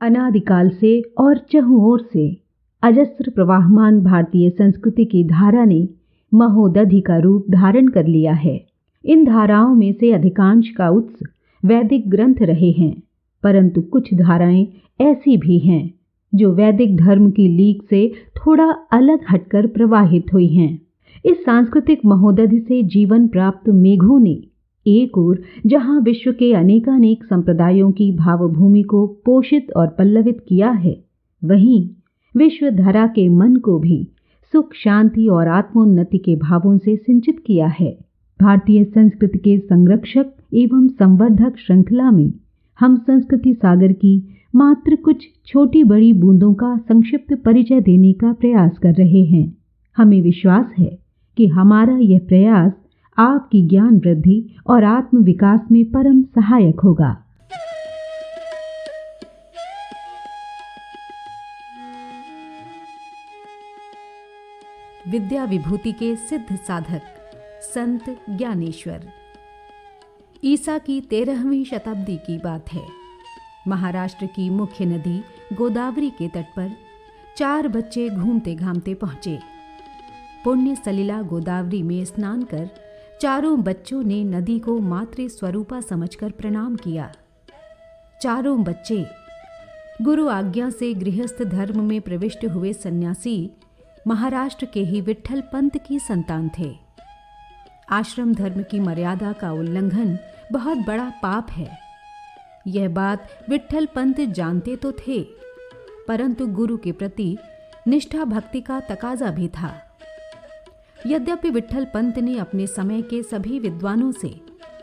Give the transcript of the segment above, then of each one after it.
अनादिकाल से और चहुं ओर से अजस्र प्रवाहमान भारतीय संस्कृति की धारा ने महोदधि का रूप धारण कर लिया है। इन धाराओं में से अधिकांश का उत्स वैदिक ग्रंथ रहे हैं, परंतु कुछ धाराएं ऐसी भी हैं जो वैदिक धर्म की लीक से थोड़ा अलग हटकर प्रवाहित हुई हैं। इस सांस्कृतिक महोदधि से जीवन प्राप्त मेघों ने एक ओर जहां विश्व के अनेकानेक संप्रदायों की भावभूमि को पोषित और पल्लवित किया है, वहीं विश्व धरा के मन को भी सुख, शांति और आत्मोन्नति के भावों से सिंचित किया है। भारतीय संस्कृति के संरक्षक एवं संवर्धक श्रृंखला में हम संस्कृति सागर की मात्र कुछ छोटी बड़ी बूंदों का संक्षिप्त परिचय देने का प्रयास कर रहे हैं। हमें विश्वास है कि हमारा यह प्रयास आपकी ज्ञान वृद्धि और आत्म विकास में परम सहायक होगा। विद्या विभूति के सिद्ध साधक संत ज्ञानेश्वर। ईसा की 13वीं शताब्दी की बात है। महाराष्ट्र की मुख्य नदी गोदावरी के तट पर 4 बच्चे घूमते घामते पहुंचे। पुण्य सलिला गोदावरी में स्नान कर चारों बच्चों ने नदी को मातृ स्वरूपा समझकर प्रणाम किया। चारों बच्चे गुरु आज्ञा से गृहस्थ धर्म में प्रविष्ट हुए सन्यासी महाराष्ट्र के ही विट्ठल पंत की संतान थे। आश्रम धर्म की मर्यादा का उल्लंघन बहुत बड़ा पाप है। यह बात विट्ठल पंत जानते तो थे, परंतु गुरु के प्रति निष्ठा भक्ति का तकाजा भी था। यद्यपि विट्ठल पंत ने अपने समय के सभी विद्वानों से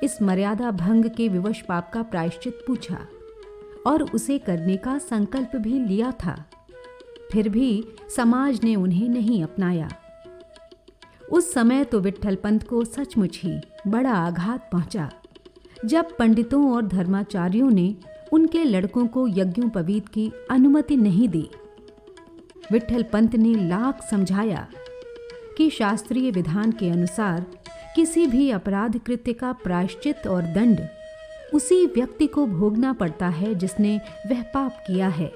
इस मर्यादा भंग के विवश पाप का प्रायश्चित पूछा और उसे करने का संकल्प भी लिया था, फिर भी समाज ने उन्हें नहीं अपनाया। उस समय तो विट्ठल पंत को सचमुच ही बड़ा आघात पहुंचा जब पंडितों और धर्माचार्यों ने उनके लड़कों को यज्ञोपवीत की अनुमति नहीं दी। विट्ठल पंत ने लाख समझाया कि शास्त्रीय विधान के अनुसार किसी भी अपराध कृत्य का प्रायश्चित और दंड उसी व्यक्ति को भोगना पड़ता है जिसने वह पाप किया है।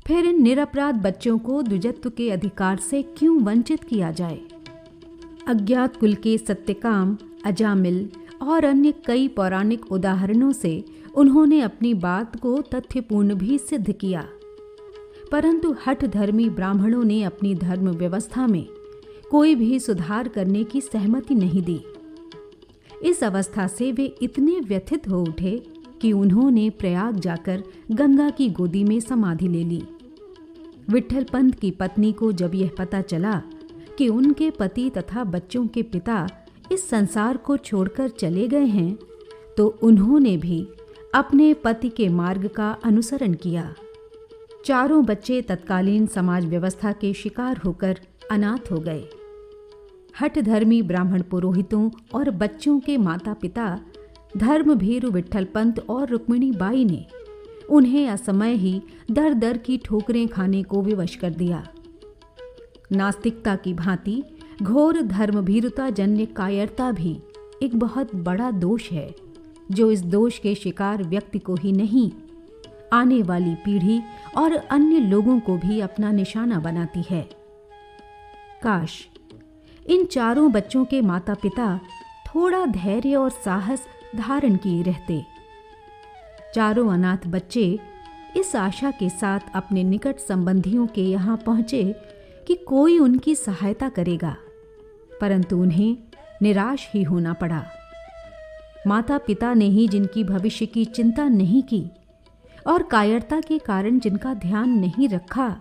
फिर इन निरपराध बच्चों को द्विजत्व के अधिकार से क्यों वंचित किया जाए? अज्ञात कुल के सत्यकाम, अजामिल और अन्य कई पौराणिक उदाहरणों से उन्होंने अपनी बात को तथ्यपूर्ण भी सिद्ध किया, परंतु हठ धर्मी ब्राह्मणों ने अपनी धर्म व्यवस्था में कोई भी सुधार करने की सहमति नहीं दी। इस अवस्था से वे इतने व्यथित हो उठे कि उन्होंने प्रयाग जाकर गंगा की गोदी में समाधि ले ली। विट्ठल पंत की पत्नी को जब यह पता चला कि उनके पति तथा बच्चों के पिता इस संसार को छोड़कर चले गए हैं, तो उन्होंने भी अपने पति के मार्ग का अनुसरण किया। चारों बच्चे तत्कालीन समाज व्यवस्था के शिकार होकर अनाथ हो गए। हठधर्मी ब्राह्मण पुरोहितों और बच्चों के माता पिता धर्मभीरु विट्ठल पंत और रुक्मिणी बाई ने उन्हें असमय ही दर दर की ठोकरें खाने को विवश कर दिया। नास्तिकता की भांति घोर धर्मभीरुता जन्य कायरता भी एक बहुत बड़ा दोष है, जो इस दोष के शिकार व्यक्ति को ही नहीं, आने वाली पीढ़ी और अन्य लोगों को भी अपना निशाना बनाती है। काश इन चारों बच्चों के माता पिता थोड़ा धैर्य और साहस धारण किए रहते। चारों अनाथ बच्चे इस आशा के साथ अपने निकट संबंधियों के यहाँ पहुँचे कि कोई उनकी सहायता करेगा, परंतु उन्हें निराश ही होना पड़ा। माता पिता ने ही जिनकी भविष्य की चिंता नहीं की और कायरता के कारण जिनका ध्यान नहीं रखा,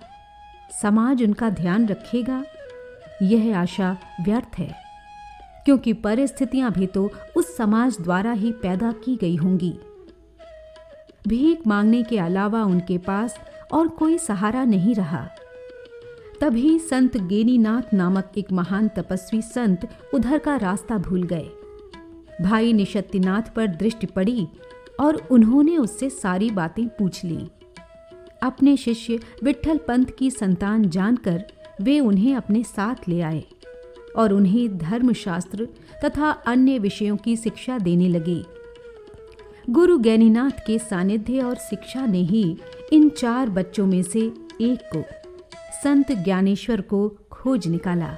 समाज उनका ध्यान रखेगा, यह आशा व्यर्थ है, क्योंकि परिस्थितियां भी तो उस समाज द्वारा ही पैदा की गई होंगी। भीख मांगने के अलावा उनके पास और कोई सहारा नहीं रहा। तभी संत गेनीनाथ नामक एक महान तपस्वी संत उधर का रास्ता भूल गए। भाई निषत्तिनाथ पर दृष्टि पड़ी और उन्होंने उससे सारी बातें पूछ ली। अपने शिष्य विट्ठल पंत की संतान जानकर वे उन्हें अपने साथ ले आए और उन्हें धर्मशास्त्र तथा अन्य विषयों की शिक्षा देने लगे। गुरु गैनीनाथ के सानिध्य और शिक्षा ने ही इन 4 बच्चों में से एक को, संत ज्ञानेश्वर को खोज निकाला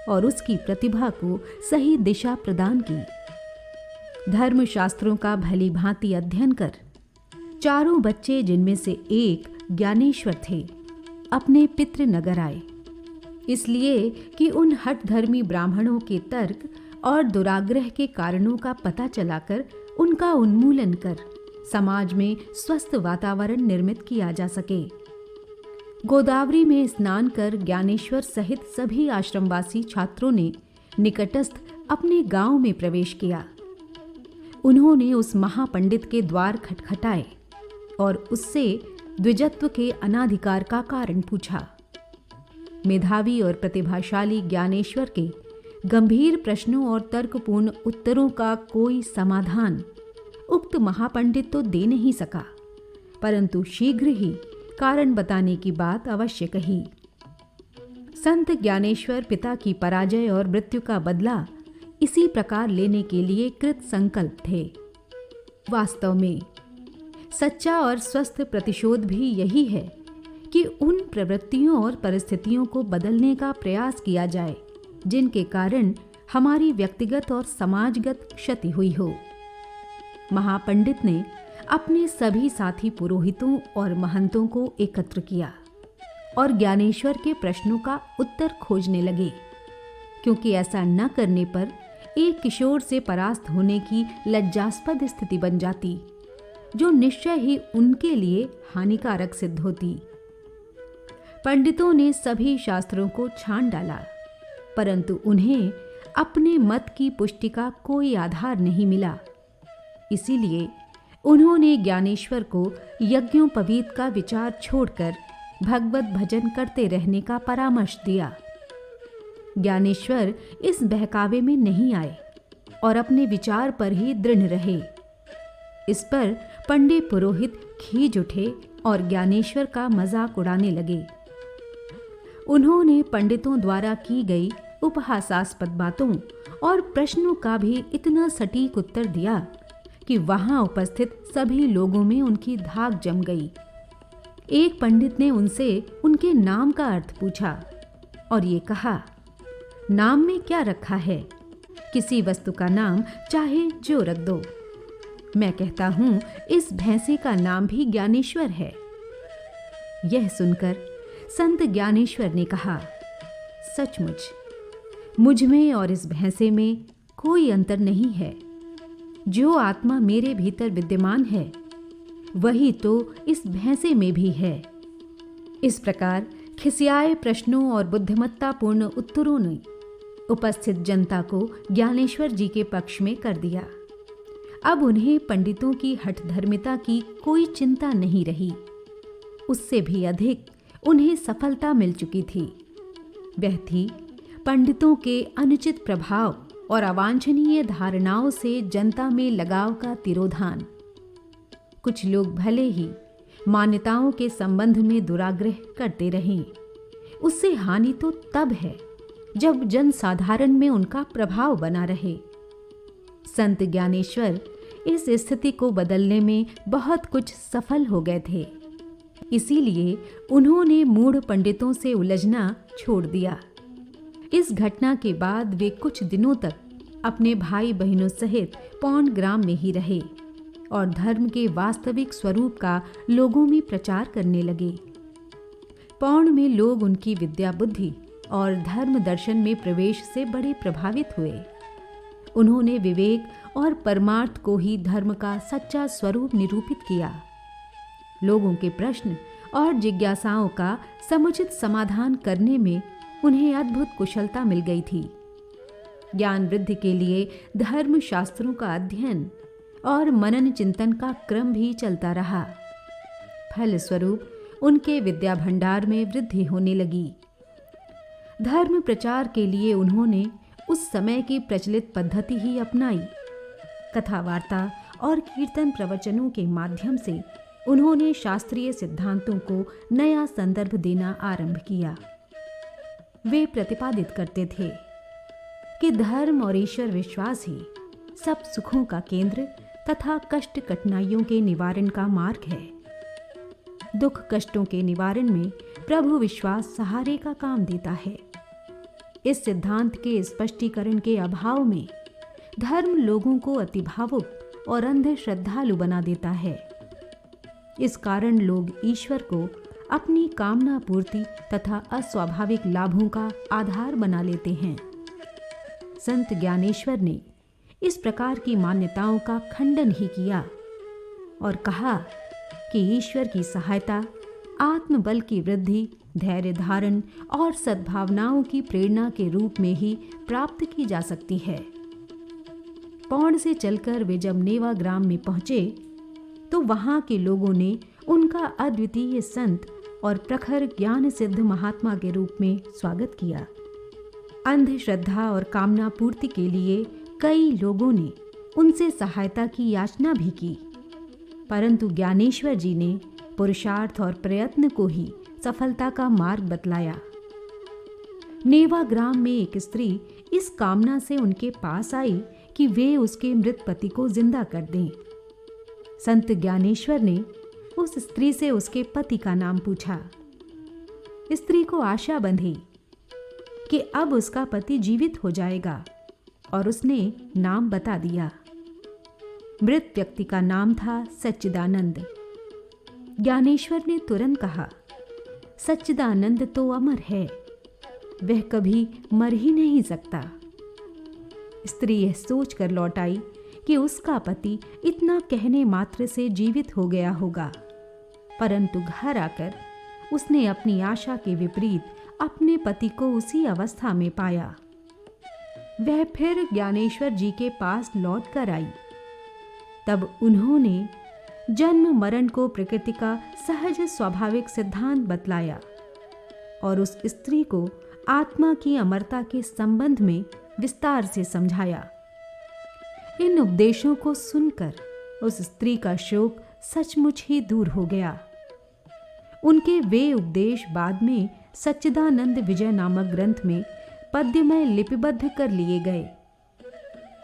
और उसकी प्रतिभा को सही दिशा प्रदान की। धर्मशास्त्रों का भली भांति अध्ययन कर चारों बच्चे, जिनमें से एक ज्ञानेश्वर थे, अपने पितृ नगर आए, इसलिए कि उन हठधर्मी ब्राह्मणों के तर्क और दुराग्रह के कारणों का पता चलाकर उनका उन्मूलन कर समाज में स्वस्थ वातावरण निर्मित किया जा सके। गोदावरी में स्नान कर ज्ञानेश्वर सहित सभी आश्रमवासी छात्रों ने निकटस्थ अपने गांव में प्रवेश किया। उन्होंने उस महापंडित के द्वार खटखटाए और उससे द्विजत्व के अनाधिकार का कारण पूछा। मेधावी और प्रतिभाशाली ज्ञानेश्वर के गंभीर प्रश्नों और तर्कपूर्ण उत्तरों का कोई समाधान उक्त महापंडित तो दे नहीं सका, परंतु शीघ्र ही कारण बताने की बात अवश्य कही। संत ज्ञानेश्वर पिता की पराजय और मृत्यु का बदला इसी प्रकार लेने के लिए कृत संकल्प थे। वास्तव में सच्चा और स्वस्थ प्रतिशोध भी यही है कि उन प्रवृत्तियों और परिस्थितियों को बदलने का प्रयास किया जाए जिनके कारण हमारी व्यक्तिगत और समाजगत क्षति हुई हो। महापंडित ने अपने सभी साथी पुरोहितों और महंतों को एकत्र किया और ज्ञानेश्वर के प्रश्नों का उत्तर खोजने लगे, क्योंकि ऐसा न करने पर एक किशोर से परास्त होने की लज्जास्पद स्थिति बन जाती, जो निश्चय ही उनके लिए हानिकारक सिद्ध होती। पंडितों ने सभी शास्त्रों को छान डाला, परंतु उन्हें अपने मत की पुष्टि का कोई आधार नहीं मिला। इसीलिए उन्होंने ज्ञानेश्वर को यज्ञोपवीत का विचार छोड़कर भगवत भजन करते रहने का परामर्श दिया। ज्ञानेश्वर इस बहकावे में नहीं आए और अपने विचार पर ही दृढ़ रहे। इस पर पंडित पुरोहित खींच उठे और ज्ञानेश्वर का मजाक उड़ाने लगे। उन्होंने पंडितों द्वारा की गई उपहासास्पद बातों और प्रश्नों का भी इतना सटीक उत्तर दिया कि वहां उपस्थित सभी लोगों में उनकी धाक जम गई। एक पंडित ने उनसे उनके नाम का अर्थ पूछा और ये कहा, नाम में क्या रखा है? किसी वस्तु का नाम चाहे जो रख दो। मैं कहता हूं इस भैंसे का नाम भी ज्ञानेश्वर है। यह सुनकर संत ज्ञानेश्वर ने कहा, सचमुच मुझ में और इस भैंसे में कोई अंतर नहीं है। जो आत्मा मेरे भीतर विद्यमान है वही तो इस भैंसे में भी है। इस प्रकार खिसियाए प्रश्नों और बुद्धिमत्तापूर्ण उत्तरों ने उपस्थित जनता को ज्ञानेश्वर जी के पक्ष में कर दिया। अब उन्हें पंडितों की हठधर्मिता की कोई चिंता नहीं रही। उससे भी अधिक उन्हें सफलता मिल चुकी थी। वह थी पंडितों के अनुचित प्रभाव और अवांछनीय धारणाओं से जनता में लगाव का तिरोधान। कुछ लोग भले ही मान्यताओं के संबंध में दुराग्रह करते रहें, उससे हानि तो तब है जब जनसाधारण में उनका प्रभाव बना रहे। संत ज्ञानेश्वर इस स्थिति को बदलने में बहुत कुछ सफल हो गए थे। इसीलिए उन्होंने मूढ़ पंडितों से उलझना छोड़ दिया। इस घटना के बाद वे कुछ दिनों तक अपने भाई बहनों सहित पौंड ग्राम में ही रहे और धर्म के वास्तविक स्वरूप का लोगों में प्रचार करने लगे। पौंड में लोग उनकी विद्या बुद्धि और धर्म दर्शन में प्रवेश से बड़े प्रभावित हुए। उन्होंने विवेक और परमार्थ को ही धर्म का सच्चा स्वरूप निरूपित किया। लोगों के प्रश्न और जिज्ञासाओं का समुचित समाधान करने में उन्हें अद्भुत कुशलता मिल गई थी। ज्ञान वृद्धि के लिए धर्म शास्त्रों का अध्ययन और मनन चिंतन का क्रम भी चलता रहा। फलस्वरूप उनके विद्या भंडार में वृद्धि होने लगी। धर्म प्रचार के लिए उन्होंने उस समय की प्रचलित पद्धति ही अपनाई। कथा वार्ता और कीर्तन प्रवचनों के माध्यम से उन्होंने शास्त्रीय सिद्धांतों को नया संदर्भ देना आरंभ किया। वे प्रतिपादित करते थे कि धर्म और ईश्वर विश्वास ही सब सुखों का केंद्र तथा कष्ट कठिनाइयों के निवारण का मार्ग है। दुख कष्टों के निवारण में प्रभु विश्वास सहारे का काम देता है। इस सिद्धांत के स्पष्टीकरण के अभाव में धर्म लोगों को अतिभावुक और अंध श्रद्धालु बना देता है। इस कारण लोग ईश्वर को अपनी कामना पूर्ति तथा अस्वाभाविक लाभों का आधार बना लेते हैं। संत ज्ञानेश्वर ने इस प्रकार की मान्यताओं का खंडन ही किया और कहा कि ईश्वर की सहायता आत्मबल की वृद्धि, धैर्य धारण और सद्भावनाओं की प्रेरणा के रूप में ही प्राप्त की जा सकती है। पौंड से चलकर वे जब नेवा ग्राम में पहुंचे तो वहां के लोगों ने उनका अद्वितीय संत और प्रखर ज्ञान सिद्ध महात्मा के रूप में स्वागत किया। अंधश्रद्धा और कामना पूर्ति के लिए कई लोगों ने उनसे सहायता की याचना भी की, परंतु ज्ञानेश्वर जी ने पुरुषार्थ और प्रयत्न को ही सफलता का मार्ग बतलाया। नेवा ग्राम में एक स्त्री इस कामना से उनके पास आई कि वे उसके मृत पति को जिंदा कर दें। संत ज्ञानेश्वर ने उस स्त्री से उसके पति का नाम पूछा। स्त्री को आशा बंधी कि अब उसका पति जीवित हो जाएगा और उसने नाम बता दिया। मृत व्यक्ति का नाम था सच्चिदानंद। ज्ञानेश्वर ने तुरंत कहा, सच्चिदानंद तो अमर है, वह कभी मर ही नहीं सकता। स्त्री यह सोचकर लौट आई कि उसका पति इतना कहने मात्र से जीवित हो गया होगा, परंतु घर आकर उसने अपनी आशा के विपरीत अपने पति को उसी अवस्था में पाया। वह फिर ज्ञानेश्वर जी के पास लौट कर आई। तब उन्होंने जन्म मरण को प्रकृति का सहज स्वाभाविक सिद्धांत बतलाया और उस स्त्री को आत्मा की अमरता के संबंध में विस्तार से समझाया। इन उपदेशों को सुनकर उस स्त्री का शोक सचमुच ही दूर हो गया। उनके वे उपदेश बाद में सच्चिदानंद विजय नामक ग्रंथ में पद्य में लिपिबद्ध कर लिए गए।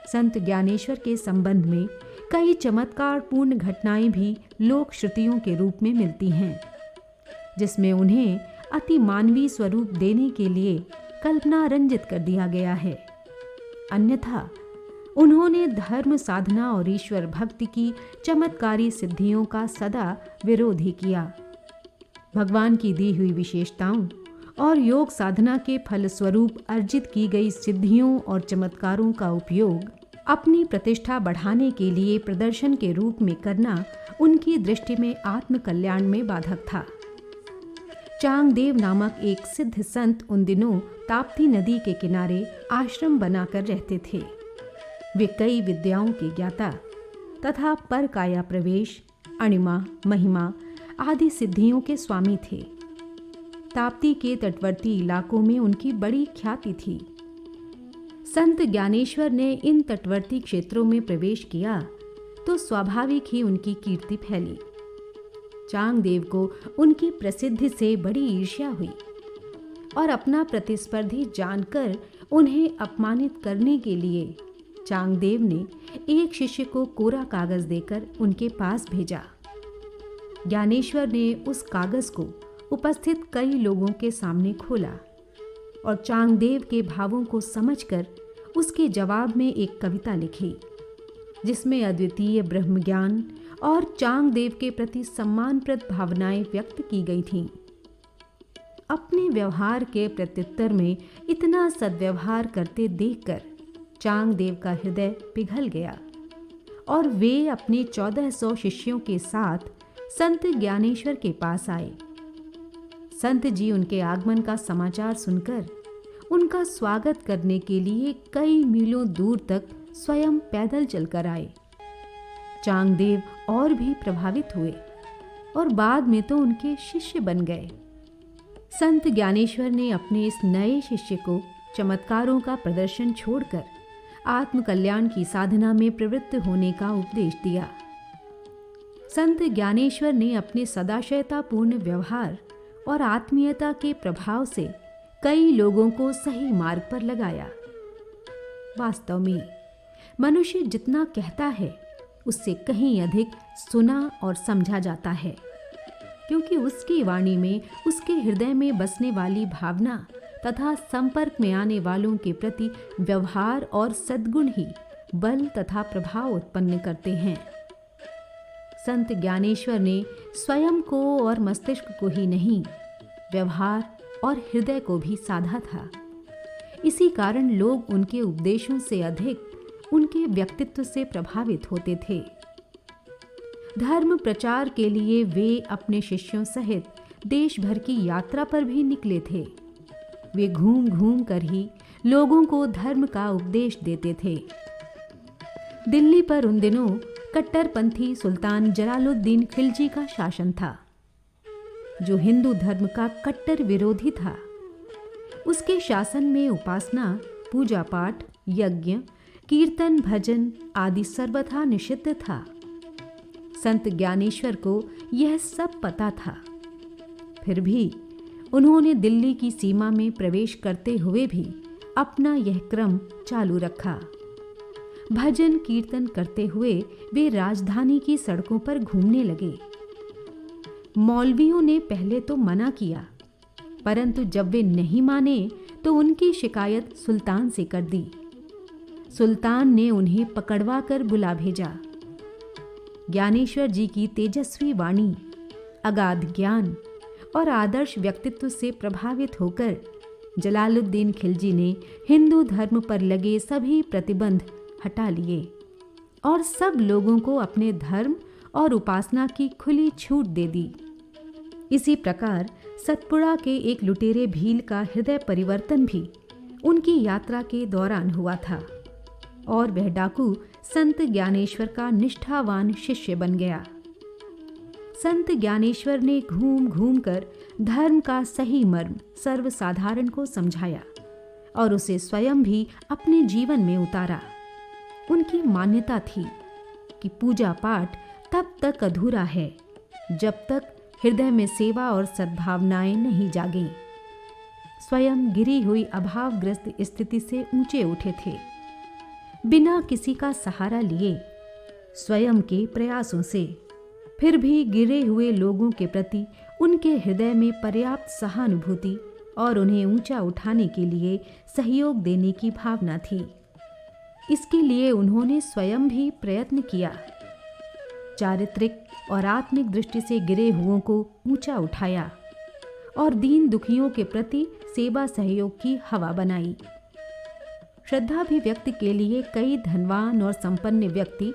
संत ज्ञानेश्वर के संबंध में कई चमत्कारपूर्ण घटनाएं भी लोक श्रुतियों के रूप में मिलती हैं, जिसमें उन्हें अति मानवीय स्वरूप देने के लिए कल्पना रंजित कर दिया गया है। अन्यथा उन्होंने धर्म साधना और ईश्वर भक्ति की चमत्कारी सिद्धियों का सदा विरोध ही किया। भगवान की दी हुई विशेषताओं और योग साधना के फलस्वरूप अर्जित की गई सिद्धियों और चमत्कारों का उपयोग अपनी प्रतिष्ठा बढ़ाने के लिए प्रदर्शन के रूप में करना उनकी दृष्टि में आत्मकल्याण में बाधक था। चांगदेव नामक एक सिद्ध संत उन दिनों ताप्ती नदी के किनारे आश्रम बनाकर रहते थे। वे कई विद्याओं के ज्ञाता तथा परकाया प्रवेश, अणिमा, महिमा आदि सिद्धियों के स्वामी थे। ताप्ती के तटवर्ती इलाकों में उनकी बड़ी ख्याति थी। संत ज्ञानेश्वर ने इन तटवर्ती क्षेत्रों में प्रवेश किया तो स्वाभाविक ही उनकी कीर्ति फैली। चांगदेव को उनकी प्रसिद्धि से बड़ी ईर्ष्या हुई और अपना प्रतिस्पर्धी जानकर उन्हें अपमानित करने के लिए चांगदेव ने एक शिष्य को कोरा कागज देकर उनके पास भेजा। ज्ञानेश्वर ने उस कागज को उपस्थित कई लोगों के सामने खोला और चांगदेव के भावों को समझकर उसके जवाब में एक कविता लिखी, जिसमें अद्वितीय ब्रह्मज्ञान और चांगदेव के प्रति सम्मानप्रद भावनाएं व्यक्त की गई थीं। अपने व्यवहार के प्रत्युत्तर में इतना सद्व्यवहार करते देखकर चांगदेव का हृदय पिघल गया और वे अपने 1400 शिष्यों के साथ संत ज्ञानेश्वर के पास आए। संत जी उनके आगमन का समाचार सुनकर उनका स्वागत करने के लिए कई मीलों दूर तक स्वयं पैदल चलकर आए। चांगदेव और भी प्रभावित हुए और बाद में तो उनके शिष्य बन गए। संत ज्ञानेश्वर ने अपने इस नए शिष्य को चमत्कारों का प्रदर्शन छोड़कर आत्मकल्याण की साधना में प्रवृत्त होने का उपदेश दिया। संत ज्ञानेश्वर ने अपने सदाशयतापूर्ण व्यवहार और आत्मीयता के प्रभाव से कई लोगों को सही मार्ग पर लगाया। वास्तव में मनुष्य जितना कहता है उससे कहीं अधिक सुना और समझा जाता है। क्योंकि उसकी वाणी में उसके हृदय में बसने वाली भावना तथा संपर्क में आने वालों के प्रति व्यवहार और सद्गुण ही बल तथा प्रभाव उत्पन्न करते हैं। संत ज्ञानेश्वर ने स्वयं को और मस्तिष्क को ही नहीं, व्यवहार और हृदय को भी साधा था। इसी कारण लोग उनके उपदेशों से अधिक उनके व्यक्तित्व से प्रभावित होते थे। धर्म प्रचार के लिए वे अपने शिष्यों सहित देश भर की यात्रा पर भी निकले थे। वे घूम घूम कर ही लोगों को धर्म का उपदेश देते थे। दिल्ली पर उन दिनों कट्टरपंथी सुल्तान जलालुद्दीन खिलजी का शासन था, जो हिंदू धर्म का कट्टर विरोधी था। उसके शासन में उपासना, पूजा पाठ, यज्ञ, कीर्तन, भजन आदि सर्वथा निषिद्ध था। संत ज्ञानेश्वर को यह सब पता था, फिर भी उन्होंने दिल्ली की सीमा में प्रवेश करते हुए भी अपना यह क्रम चालू रखा। भजन कीर्तन करते हुए वे राजधानी की सड़कों पर घूमने लगे। मौलवियों ने पहले तो मना किया, परंतु जब वे नहीं माने तो उनकी शिकायत सुल्तान से कर दी। सुल्तान ने उन्हें पकड़वा कर बुला भेजा। ज्ञानेश्वर जी की तेजस्वी वाणी, अगाध ज्ञान और आदर्श व्यक्तित्व से प्रभावित होकर जलालुद्दीन खिलजी ने हिंदू धर्म पर लगे सभी प्रतिबंध हटा लिए और सब लोगों को अपने धर्म और उपासना की खुली छूट दे दी। इसी प्रकार सतपुड़ा के एक लुटेरे भील का हृदय परिवर्तन भी उनकी यात्रा के दौरान हुआ था और वह डाकू संत ज्ञानेश्वर का निष्ठावान शिष्य बन गया। संत ज्ञानेश्वर ने घूम घूम कर धर्म का सही मर्म सर्वसाधारण को समझाया और उसे स्वयं भी अपने जीवन में उतारा। उनकी मान्यता थी कि पूजा पाठ तब तक अधूरा है जब तक हृदय में सेवा और सद्भावनाएं नहीं जागें। स्वयं गिरी हुई अभावग्रस्त स्थिति से ऊंचे उठे थे, बिना किसी का सहारा लिए, स्वयं के प्रयासों से। फिर भी गिरे हुए लोगों के प्रति उनके हृदय में पर्याप्त सहानुभूति और उन्हें ऊंचा उठाने के लिए सहयोग देने की भावना थी। इसके लिए उन्होंने स्वयं भी प्रयत्न किया। चारित्रिक और आत्मिक दृष्टि से गिरे हुओं को ऊंचा उठाया और दीन दुखियों के प्रति सेवा सहयोग की हवा बनाई। श्रद्धाभिव्यक्ति के लिए कई धनवान और संपन्न व्यक्ति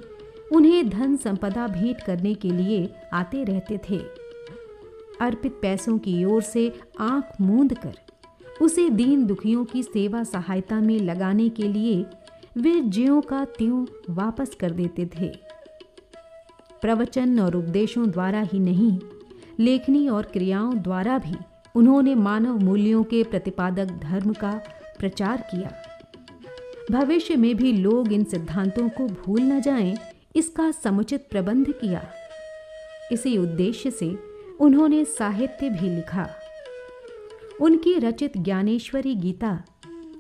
उन्हें धन संपदा भेंट करने के लिए आते रहते थे। अर्पित पैसों की ओर से आंख मूंद कर उसे दीन दुखियों की सेवा सहायता में लगाने के लिए वे ज्यों का त्यों वापस कर देते थे। प्रवचन और उपदेशों द्वारा ही नहीं, लेखनी और क्रियाओं द्वारा भी उन्होंने मानव मूल्यों के प्रतिपादक धर्म का प्रचार किया। भविष्य में भी लोग इन सिद्धांतों को भूल न जाएं, इसका समुचित प्रबंध किया। इसी उद्देश्य से उन्होंने साहित्य भी लिखा। उनकी रचित ज्ञानेश्वरी गीता,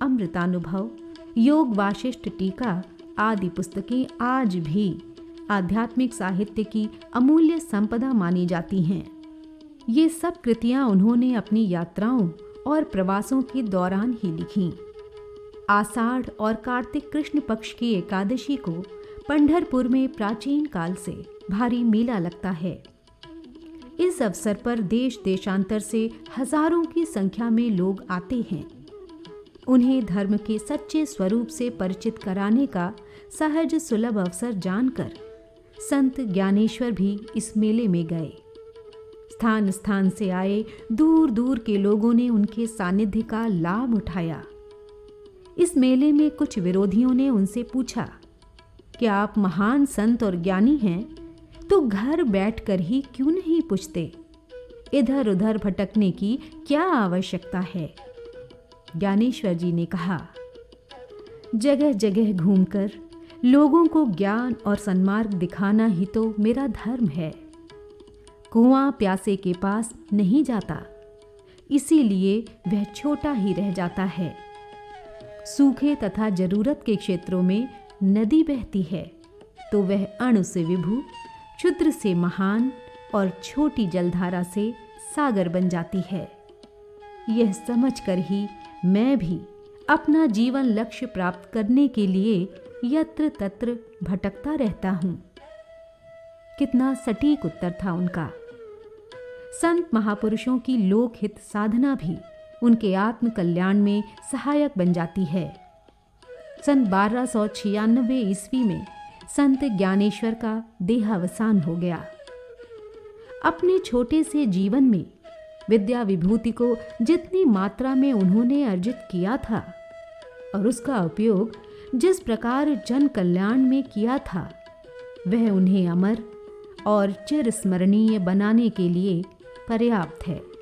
अमृतानुभव, योग वाशिष्ठ टीका आदि पुस्तकें आज भी आध्यात्मिक साहित्य की अमूल्य संपदा मानी जाती हैं। ये सब कृतियां उन्होंने अपनी यात्राओं और प्रवासों के दौरान ही लिखीं। आषाढ़ और कार्तिक कृष्ण पक्ष की एकादशी को पंढरपुर में प्राचीन काल से भारी मेला लगता है। इस अवसर पर देश देशांतर से हजारों की संख्या में लोग आते हैं। उन्हें धर्म के सच्चे स्वरूप से परिचित कराने का सहज सुलभ अवसर जानकर संत ज्ञानेश्वर भी इस मेले में गए। स्थान स्थान से आए दूर दूर के लोगों ने उनके सानिध्य का लाभ उठाया। इस मेले में कुछ विरोधियों ने उनसे पूछा कि आप महान संत और ज्ञानी हैं, तो घर बैठकर ही क्यों नहीं पूछते? इधर उधर भटकने की क्या आवश्यकता है? ज्ञानेश्वर जी ने कहा, जगह जगह घूमकर लोगों को ज्ञान और सन्मार्ग दिखाना ही तो मेरा धर्म है। कुआं प्यासे के पास नहीं जाता, इसीलिए वह छोटा ही रह जाता है। सूखे तथा जरूरत के क्षेत्रों में नदी बहती है तो वह अणु से विभु, क्षुद्र से महान और छोटी जलधारा से सागर बन जाती है। यह समझकर ही मैं भी अपना जीवन लक्ष्य प्राप्त करने के लिए यत्र तत्र भटकता रहता हूं। कितना सटीक उत्तर था उनका। संत महापुरुषों की लोकहित साधना भी उनके आत्म कल्याण में सहायक बन जाती है। सन 1296 ईस्वी में संत ज्ञानेश्वर का देहावसान हो गया। अपने छोटे से जीवन में विद्या विभूति को जितनी मात्रा में उन्होंने अर्जित किया था और उसका उपयोग जिस प्रकार जन कल्याण में किया था, वह उन्हें अमर और चिरस्मरणीय बनाने के लिए पर्याप्त है।